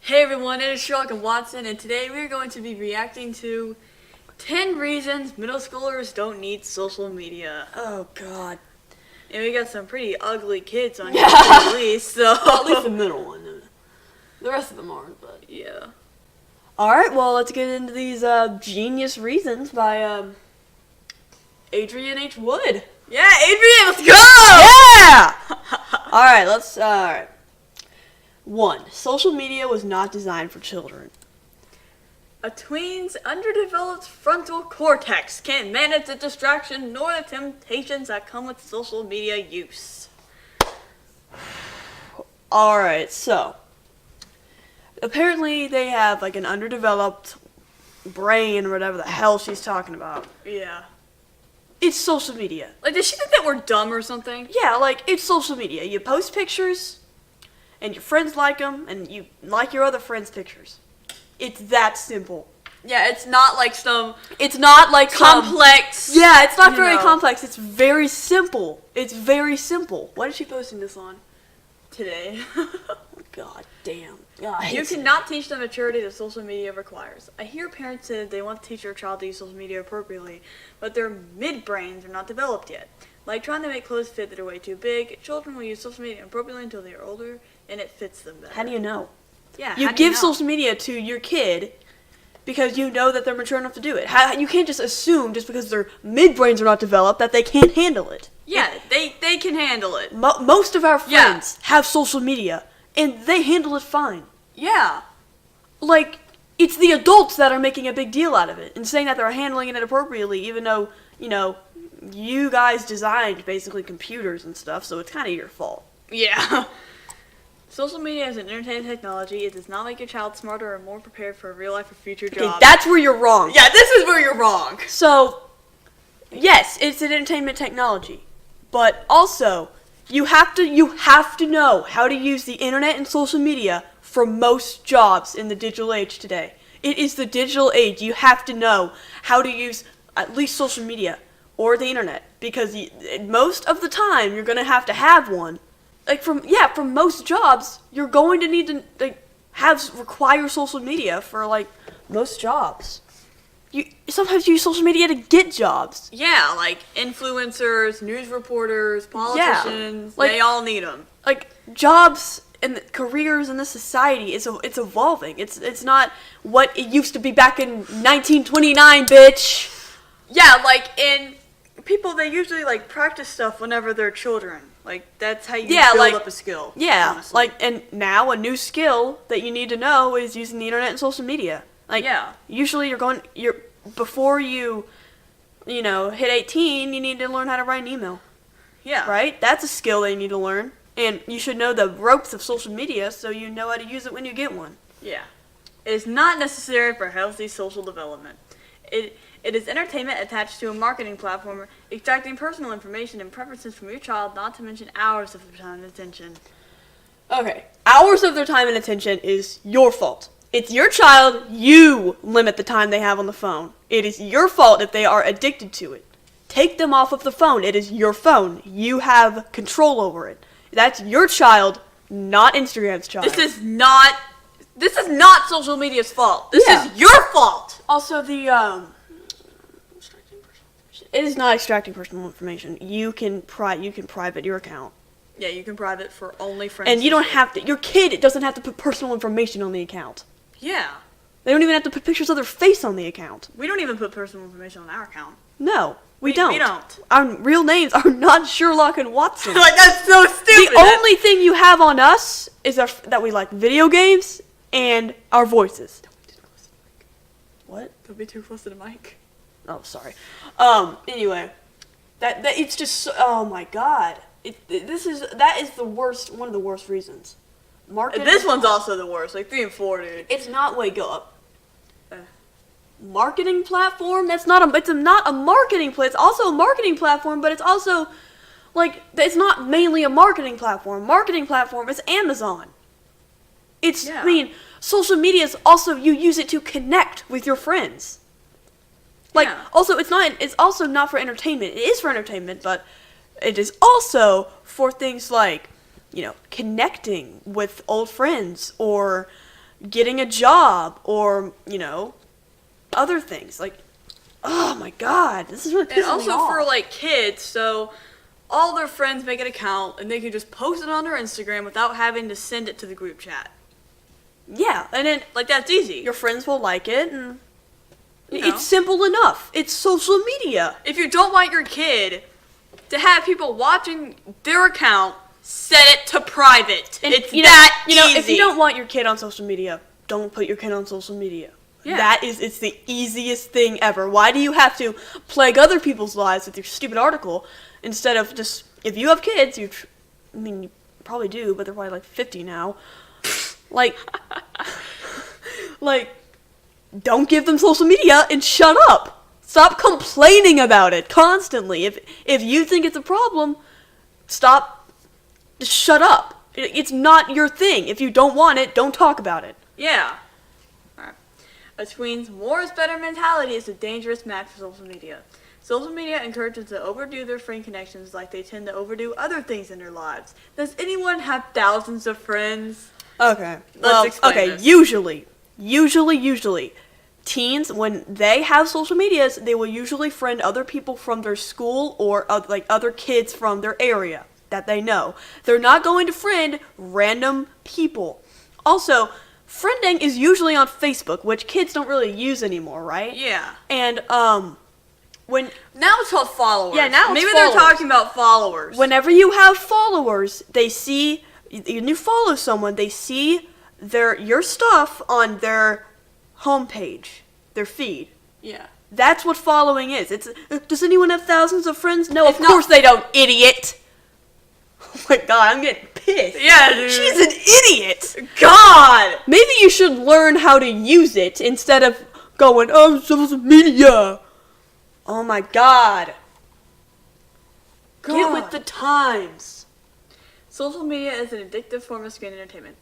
Hey everyone, it is Sherlock and Watson, and today we're going to be reacting to 10 reasons middle schoolers don't need social media. Oh god. And we got some pretty ugly kids on here at least, so... Well, at least the middle one. The rest of them aren't, but... Yeah. Alright, well, let's get into these genius reasons by Adrian H. Wood. Yeah, Adrian, let's go! Yeah! Alright. 1. Social media was not designed for children. A tween's underdeveloped frontal cortex can't manage the distraction nor the temptations that come with social media use. Alright, so... apparently they have, like, an underdeveloped brain or whatever the hell she's talking about. Yeah. It's social media. Like, does she think that we're dumb or something? Yeah, like, it's social media. You post pictures, and your friends like them, and you like your other friends' pictures. It's that simple. Yeah, it's not like some... It's not like complex... yeah, it's not very complex. It's very simple. It's very simple. What is she posting this on? Today. God damn. God, you cannot teach the maturity that social media requires. I hear parents say that they want to teach their child to use social media appropriately, but their midbrains are not developed yet. Like trying to make clothes fit that are way too big, children will use social media appropriately until they are older, and it fits them better. How do you know? Yeah, you give social media to your kid because you know that they're mature enough to do it. You can't just assume just because their midbrains are not developed that they can't handle it. Yeah, they can handle it. Most of our friends have social media, and they handle it fine. Yeah. Like, it's the adults that are making a big deal out of it and saying that they're handling it appropriately, even though, you know, you guys designed basically computers and stuff, so it's kind of your fault. Yeah. Social media is an entertainment technology. It does not make your child smarter or more prepared for real life or future jobs. Okay, that's where you're wrong. Yeah, this is where you're wrong. So, yes, it's an entertainment technology, but also you have to know how to use the internet and social media for most jobs in the digital age today. It is the digital age. You have to know how to use at least social media or the internet, because most of the time you're going to have one. Like for most jobs, you're going to need to require social media for like most jobs. You sometimes use social media to get jobs. Yeah, like influencers, news reporters, politicians, they all need them. Like jobs and careers in this society, it's evolving. It's not what it used to be back in 1929, bitch. Yeah, like in people, they usually like practice stuff whenever they're children. Like that's how you build up a skill. Yeah, honestly. like and now a new skill that you need to know is using the internet and social media. Like usually before you hit 18, you need to learn how to write an email. Yeah. Right? That's a skill that you need to learn. And you should know the ropes of social media so you know how to use it when you get one. Yeah. It is not necessary for healthy social development. It is entertainment attached to a marketing platform, extracting personal information and preferences from your child, not to mention hours of their time and attention. Okay. Hours of their time and attention is your fault. It's your child. You limit the time they have on the phone. It is your fault if they are addicted to it. Take them off of the phone. It is your phone. You have control over it. That's your child, not Instagram's child. This is not social media's fault. This is your fault. Also, it is not extracting personal information. You can private your account. Yeah, you can private for only friends. And you don't have to. Your kid doesn't have to put personal information on the account. Yeah. They don't even have to put pictures of their face on the account. We don't even put personal information on our account. No, we don't. We don't. Our real names are not Sherlock and Watson. Like, that's so stupid. The only thing you have on us is that we like video games and our voices. What? Don't be too close to the mic. Oh, sorry. Anyway, that it's just oh my god. That is the worst. One of the worst reasons. Marketing. This one's also the worst. Like 3 and 4, dude. It's not wake up. Marketing platform. It's not a marketing place. It's also a marketing platform, but it's also like it's not mainly a marketing platform. Marketing platform is Amazon. I mean, social media is also you use it to connect with your friends. Like also it's also not for entertainment. It is for entertainment, but it is also for things like, you know, connecting with old friends or, getting a job or, other things. Like, oh my god, this is really pissing me off. And also for, like, kids, so all their friends make an account and they can just post it on their Instagram without having to send it to the group chat. Yeah, and then Like, that's easy. your friends will like it, and You know. it's simple enough. It's social media. If you don't want your kid to have people watching their account, set it to private. And, It's that easy. if you don't want your kid on social media, don't put your kid on social media. Yeah. It's the easiest thing ever. Why do you have to plague other people's lives with your stupid article instead of just, if you have kids, you probably do, but they're probably like 50 now. Like, don't give them social media and shut up. Stop complaining about it constantly. If you think it's a problem, stop. Just shut up. It's not your thing. If you don't want it, don't talk about it. Yeah. Alright. A tween's more is better mentality is a dangerous match for social media. Social media encourages them to overdo their friend connections like they tend to overdo other things in their lives. Does anyone have thousands of friends? Okay. Let's explain this. Usually, teens, when they have social medias, they will usually friend other people from their school or other kids from their area that they know. They're not going to friend random people. Also, friending is usually on Facebook, which kids don't really use anymore, right? Yeah. And when Now it's called followers. Yeah, now it's Maybe followers. they're talking about followers. whenever you have followers, they see when you follow someone, they see your stuff on their homepage, their feed. Yeah. That's what following is. It's does anyone have thousands of friends? No, It's of course they don't, idiot. Oh my god, I'm getting pissed. Yeah, dude. She's an idiot. God! Maybe you should learn how to use it instead of going, oh, social media. Oh my god. Get with the times. Social media is an addictive form of screen entertainment.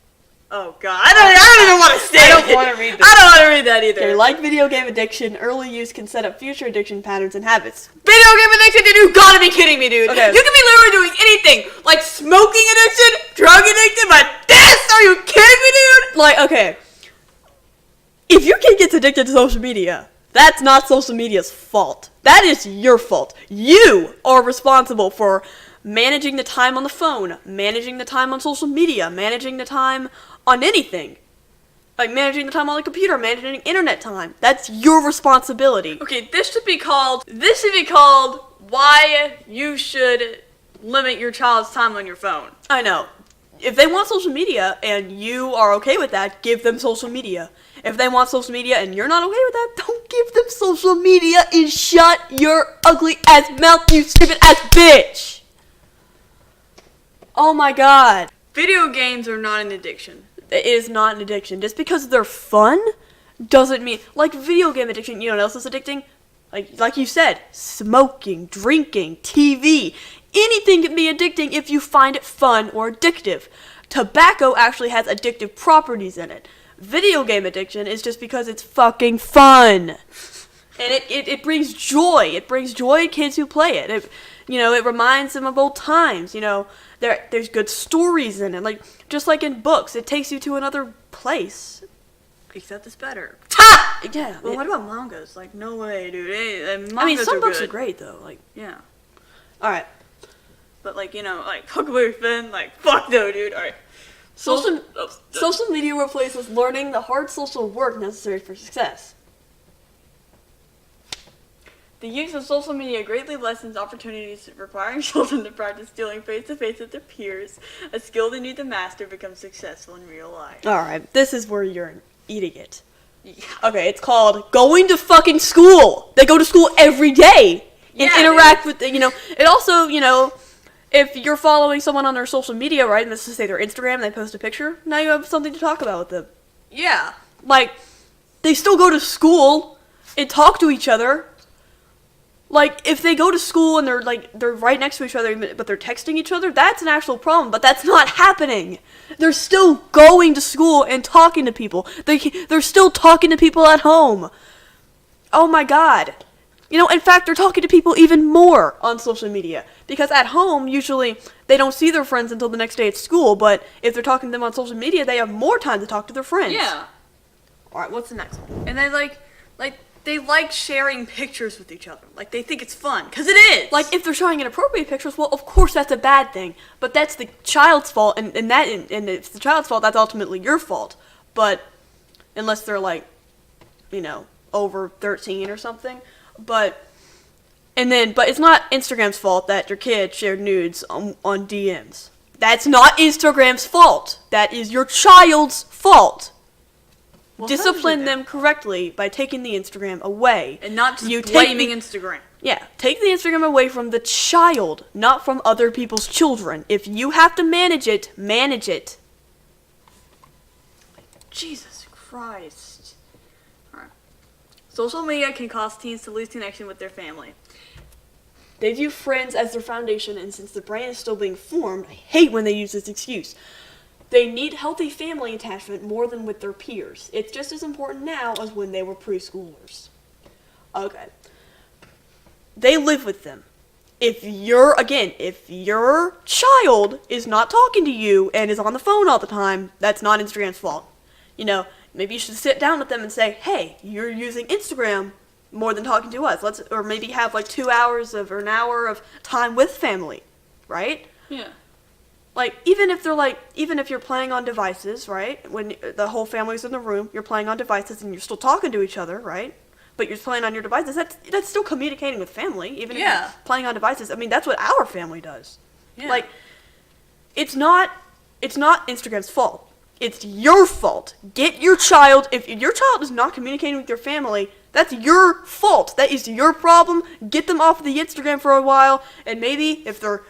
Oh god, I don't even want to say I don't it. wanna read this. I don't want to read that either. Okay, like video game addiction, early use can set up future addiction patterns and habits. Video game addiction, dude, you gotta be kidding me, dude. Okay. You can be literally doing anything, like smoking addiction, drug addiction, but this? Are you kidding me, dude? Like, okay, if your kid gets addicted to social media, that's not social media's fault. That is your fault. You are responsible for managing the time on the phone, managing the time on social media, managing the time on anything. Like managing the time on the computer, managing internet time. That's your responsibility. Okay, this should be called why you should limit your child's time on your phone. I know. If they want social media and you are okay with that, give them social media. If they want social media and you're not okay with that, don't give them social media and shut your ugly ass mouth, you stupid ass bitch. Oh my god. Video games are not an addiction. It is not an addiction. Just because they're fun doesn't mean, like video game addiction, you know what else is addicting? Like you said, smoking, drinking, TV. Anything can be addicting if you find it fun or addictive. Tobacco actually has addictive properties in it. Video game addiction is just because it's fucking fun. And it brings joy. It brings joy to kids who play it. It reminds them of old times. There's good stories in it. Like, just like in books, it takes you to another place. Except it's better. Ha! Yeah. Well, what about mangas? Like, no way, dude. Some books good. are great, though. Like, Yeah. alright. But, like, Huckleberry Finn, like, fuck no, dude. Alright. Social media replaces learning the hard social work necessary for success. The use of social media greatly lessens opportunities requiring children to practice dealing face-to-face with their peers. A skill they need to master becomes successful in real life. Alright, this is where you're an idiot. Yeah. Okay, it's called going to fucking school. They go to school every day and Yeah, interact with, it also, if you're following someone on their social media, right, and let's just say their Instagram, and they post a picture, now you have something to talk about with them. Yeah. Like, they still go to school and talk to each other. Like, if they go to school and they're right next to each other, but they're texting each other, that's an actual problem, but that's not happening. They're still going to school and talking to people. They're still talking to people at home. Oh my god. In fact, they're talking to people even more on social media. Because at home, usually, they don't see their friends until the next day at school, but if they're talking to them on social media, they have more time to talk to their friends. Yeah. All right, what's the next one? And they like sharing pictures with each other. Like, they think it's fun, because it is. Like, if they're showing inappropriate pictures, well, of course that's a bad thing. But that's the child's fault, and if it's the child's fault, that's ultimately your fault. But unless they're like, over 13 or something. But it's not Instagram's fault that your kid shared nudes on DMs. That's not Instagram's fault. That is your child's fault. Well, Discipline them correctly by taking the Instagram away. And not just blaming Instagram. Yeah, take the Instagram away from the child, not from other people's children. If you have to manage it, manage it. Jesus Christ. Alright. Social media can cause teens to lose connection with their family. They view friends as their foundation, and since the brain is still being formed, I hate when they use this excuse. They need healthy family attachment more than with their peers. It's just as important now as when they were preschoolers. Okay. They live with them. If your child is not talking to you and is on the phone all the time, that's not Instagram's fault. Maybe you should sit down with them and say, hey, you're using Instagram more than talking to us. Or maybe have like 2 hours or an hour of time with family, right? Yeah. Like, even if you're playing on devices, right? When the whole family's in the room, you're playing on devices and you're still talking to each other, right? But you're playing on your devices, that's still communicating with family, even if you're playing on devices. I mean, that's what our family does. Yeah. Like, it's not Instagram's fault. It's your fault. Get your child, if your child is not communicating with your family, that's your fault. That is your problem. Get them off the Instagram for a while, and maybe if they're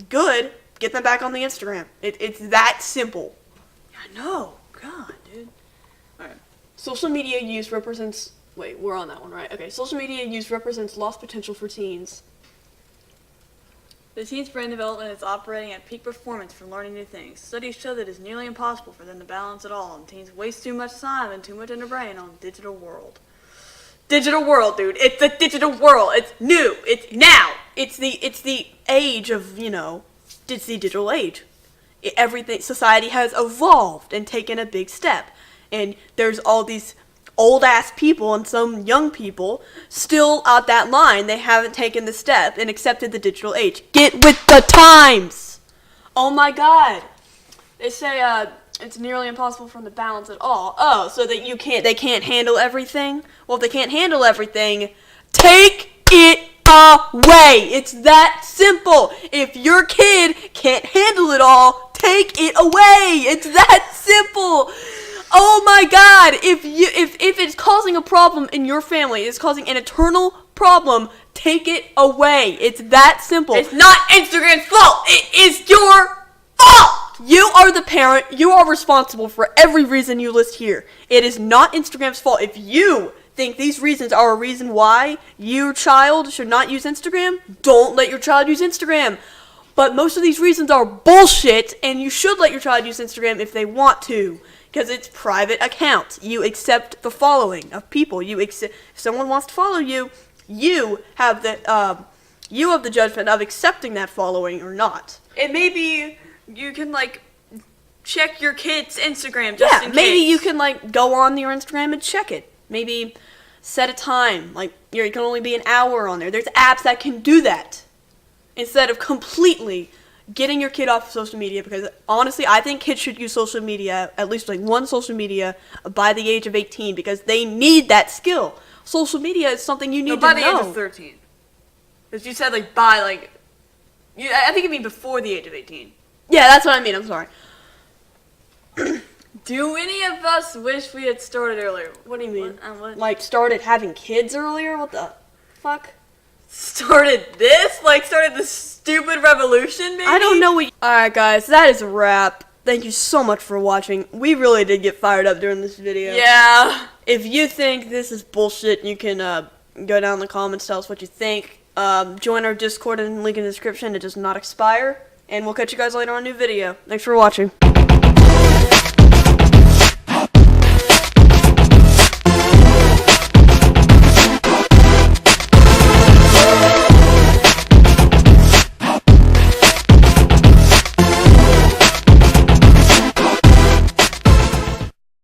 good, get them back on the Instagram. It's that simple. I know. God, dude. Alright. Social media use represents... Wait, we're on that one, right? Okay, social media use represents lost potential for teens. The teen's brain development is operating at peak performance for learning new things. Studies show that it is nearly impossible for them to balance it all, and teens waste too much time and too much in their brain on the digital world. Digital world, dude. It's the digital world. It's new. It's now. It's the age of, it's the digital age. Everything, society has evolved and taken a big step. And there's all these old-ass people and some young people still out that line. They haven't taken the step and accepted the digital age. Get with the times! Oh my god. They say, it's nearly impossible for them to balance it all. Oh, so that they can't handle everything? Well, if they can't handle everything, take it away. It's that simple. If your kid can't handle it all, take it away. It's that simple. Oh my god, if it's causing a problem in your family, it's causing an eternal problem, take it away. It's that simple. It's not Instagram's fault. It is your fault. You are the parent. You are responsible for every reason you list here. It is not Instagram's fault. If you think these reasons are a reason why your child should not use Instagram, don't let your child use Instagram. But most of these reasons are bullshit, and you should let your child use Instagram if they want to. Because it's private account. You accept the following of people. If someone wants to follow you, you have the judgment of accepting that following or not. And maybe you can check your kid's Instagram just in case. Maybe you can go on your Instagram and check it. Maybe set a time. You can only be an hour on there. There's apps that can do that. Instead of completely getting your kid off of social media, because honestly, I think kids should use social media, at least one social media, by the age of 18, because they need that skill. Social media is something you need to know. By the age of 13. Because you said I think you mean before the age of 18. Yeah, that's what I mean, I'm sorry. Do any of us wish we had started earlier? What do you mean? What? Started having kids earlier? What the fuck? Started this stupid revolution, maybe? I don't know what... Alright guys, that is a wrap. Thank you so much for watching. We really did get fired up during this video. Yeah. If you think this is bullshit, you can go down in the comments, tell us what you think. Join our Discord and link in the description. It does not expire. And we'll catch you guys later on a new video. Thanks for watching.